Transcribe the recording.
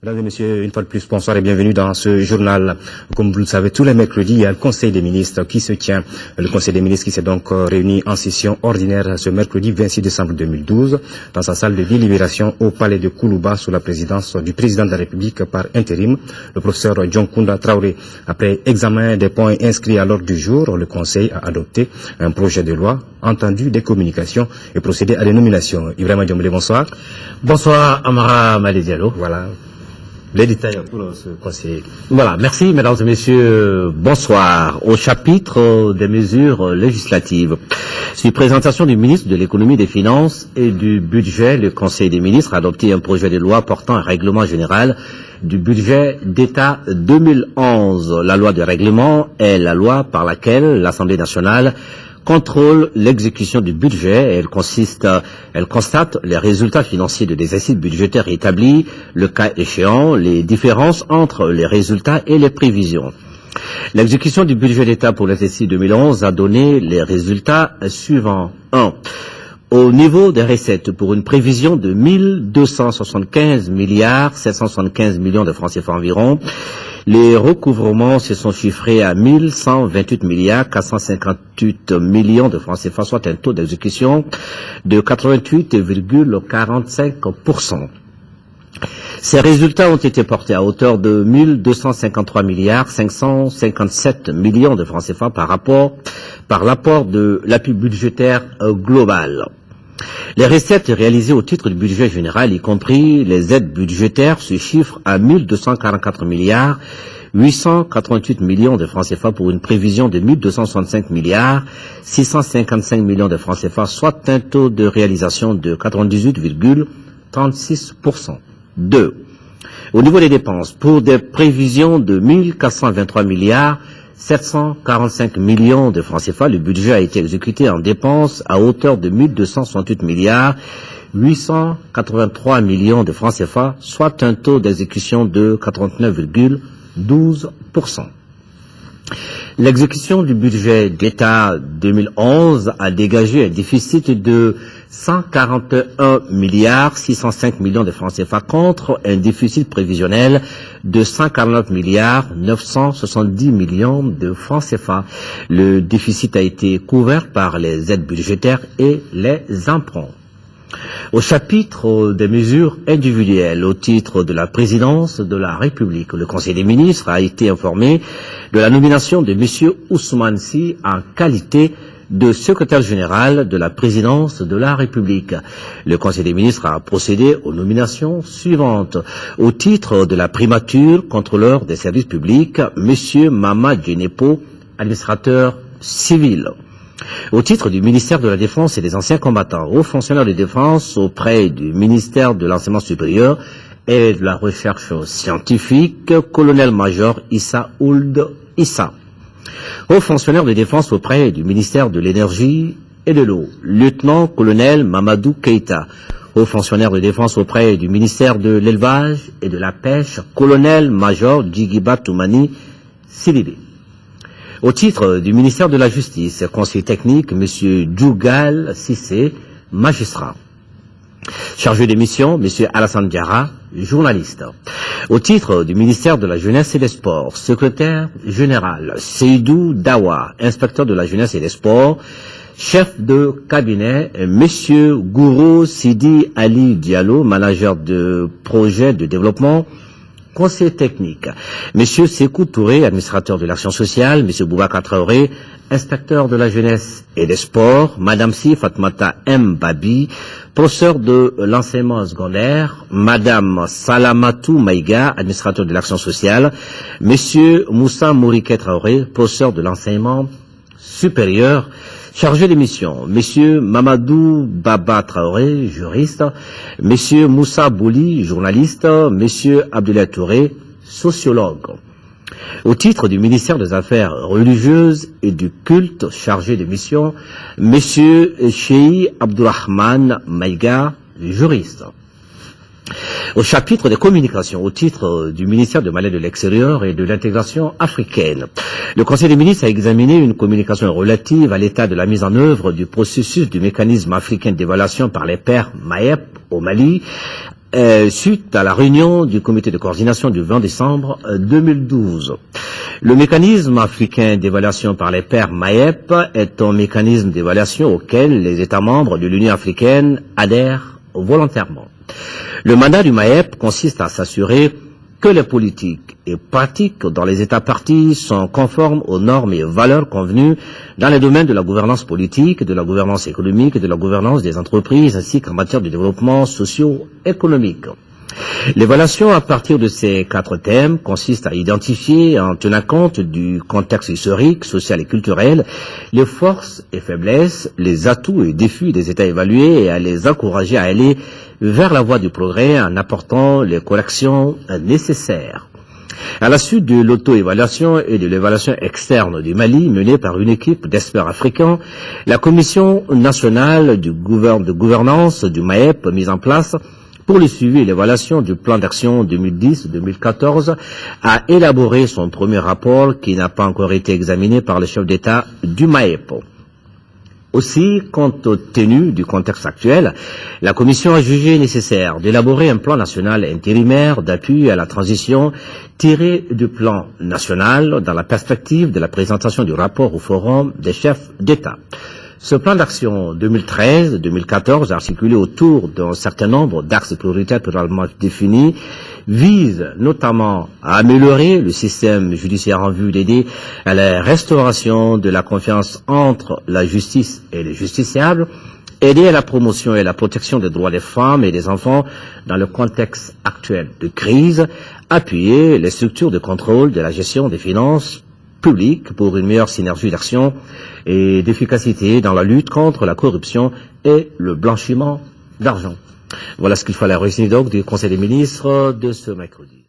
Mesdames et messieurs, une fois de plus, bonsoir et bienvenue dans ce journal. Comme vous le savez, tous les mercredis, il y a le Conseil des ministres qui se tient. Le Conseil des ministres qui s'est donc réuni en session ordinaire ce mercredi 26 décembre 2012 dans sa salle de délibération au palais de Koulouba sous la présidence du président de la République par intérim, le professeur Dioncounda Traoré. Après examen des points inscrits à l'ordre du jour, le Conseil a adopté un projet de loi, entendu des communications et procédé à des nominations. Ibrahima Diomblé, bonsoir. Bonsoir, Amara Malé Diallo. Voilà. Les détails pour ce conseil. Voilà, merci mesdames et messieurs, bonsoir. Au chapitre des mesures législatives. Sur présentation du ministre de l'économie, des finances et du budget, le Conseil des ministres a adopté un projet de loi portant un règlement général du budget d'État 2011. La loi de règlement est la loi par laquelle l'Assemblée nationale contrôle l'exécution du budget. Elle constate les résultats financiers de l'exercice budgétaire établis, le cas échéant, les différences entre les résultats et les prévisions. L'exécution du budget d'État pour l'exercice 2011 a donné les résultats suivants. 1. Au niveau des recettes, pour une prévision de 1275 milliards 775 millions de francs CFA environ, les recouvrements se sont chiffrés à 1128 milliards 458 millions de francs CFA, soit un taux d'exécution de 88,45%. Ces résultats ont été portés à hauteur de 1253 milliards 557 millions de francs CFA par l'apport de l'appui budgétaire global. Les recettes réalisées au titre du budget général, y compris les aides budgétaires, se chiffrent à 1244 milliards 888 millions de francs CFA pour une prévision de 1265 milliards 655 millions de francs CFA, soit un taux de réalisation de 98,36%. 2. Au niveau des dépenses, pour des prévisions de 1423 milliards 745 millions de francs CFA, le budget a été exécuté en dépenses à hauteur de 1268 milliards 883 millions de francs CFA, soit un taux d'exécution de 89,12%. L'exécution du budget d'État 2011 a dégagé un déficit de 141 milliards 605 millions de francs CFA contre un déficit prévisionnel de 149 milliards 970 millions de francs CFA. Le déficit a été couvert par les aides budgétaires et les emprunts. Au chapitre des mesures individuelles, au titre de la présidence de la République, le Conseil des ministres a été informé de la nomination de M. Ousmane Sy en qualité de secrétaire général de la présidence de la République. Le Conseil des ministres a procédé aux nominations suivantes. Au titre de la primature, contrôleur des services publics, M. Mama Djenepo, administrateur civil. Au titre du ministère de la Défense et des anciens combattants, haut fonctionnaire de défense auprès du ministère de l'Enseignement supérieur et de la Recherche scientifique, colonel-major Issa Ould Issa. Haut fonctionnaire de défense auprès du ministère de l'Énergie et de l'Eau, lieutenant-colonel Mamadou Keïta. Haut fonctionnaire de défense auprès du ministère de l'Élevage et de la Pêche, colonel-major Djigiba Toumani Sidibé. Au titre du ministère de la Justice, conseiller technique, M. Djougal Sissé, magistrat. Chargé de mission, M. Alassane Diarra, journaliste. Au titre du ministère de la Jeunesse et des Sports, secrétaire général, Seydou Dawa, inspecteur de la Jeunesse et des Sports, chef de cabinet, M. Gourou Sidi Ali Diallo, manager de projet de développement, conseiller technique, M. Sekou Touré, administrateur de l'action sociale, M. Boubacar Traoré, inspecteur de la jeunesse et des sports, Madame Si Fatmata M. Babi, professeur de l'enseignement secondaire, Madame Salamatou Maïga, administrateur de l'action sociale, M. Moussa Mouriké Traoré, professeur de l'enseignement supérieur, chargé de mission, M. Mamadou Baba Traoré, juriste, M. Moussa Bouli, journaliste, M. Abdoulaye Touré, sociologue. Au titre du ministère des Affaires religieuses et du culte, chargé de mission, M. Cheikh Abdourahman Maïga, juriste. Au chapitre des communications, au titre du ministère de Mali de l'Extérieur et de l'intégration africaine, le Conseil des ministres a examiné une communication relative à l'état de la mise en œuvre du processus du mécanisme africain d'évaluation par les pairs MAEP au Mali, suite à la réunion du comité de coordination du 20 décembre 2012. Le mécanisme africain d'évaluation par les pairs MAEP est un mécanisme d'évaluation auquel les États membres de l'Union africaine adhèrent volontairement. Le mandat du MAEP consiste à s'assurer que les politiques et pratiques dans les États parties sont conformes aux normes et valeurs convenues dans les domaines de la gouvernance politique, de la gouvernance économique et de la gouvernance des entreprises, ainsi qu'en matière de développement socio-économique. L'évaluation à partir de ces 4 thèmes consiste à identifier, en tenant compte du contexte historique, social et culturel, les forces et faiblesses, les atouts et défis des États évalués et à les encourager à aller vers la voie du progrès en apportant les corrections nécessaires. À la suite de l'auto-évaluation et de l'évaluation externe du Mali menée par une équipe d'experts africains, la Commission nationale de gouvernance du MAEP mise en place pour le suivi et l'évaluation du plan d'action 2010-2014 a élaboré son premier rapport qui n'a pas encore été examiné par le chef d'État du MAEP. Aussi, compte tenu du contexte actuel, la Commission a jugé nécessaire d'élaborer un plan national intérimaire d'appui à la transition tiré du plan national dans la perspective de la présentation du rapport au Forum des chefs d'État. Ce plan d'action 2013-2014, articulé autour d'un certain nombre d'axes prioritaires totalement définis, vise notamment à améliorer le système judiciaire en vue d'aider à la restauration de la confiance entre la justice et les justiciables, aider à la promotion et la protection des droits des femmes et des enfants dans le contexte actuel de crise, appuyer les structures de contrôle de la gestion des finances publiques pour une meilleure synergie d'action et d'efficacité dans la lutte contre la corruption et le blanchiment d'argent. Voilà ce qu'il fallait retenir donc du Conseil des ministres de ce mercredi.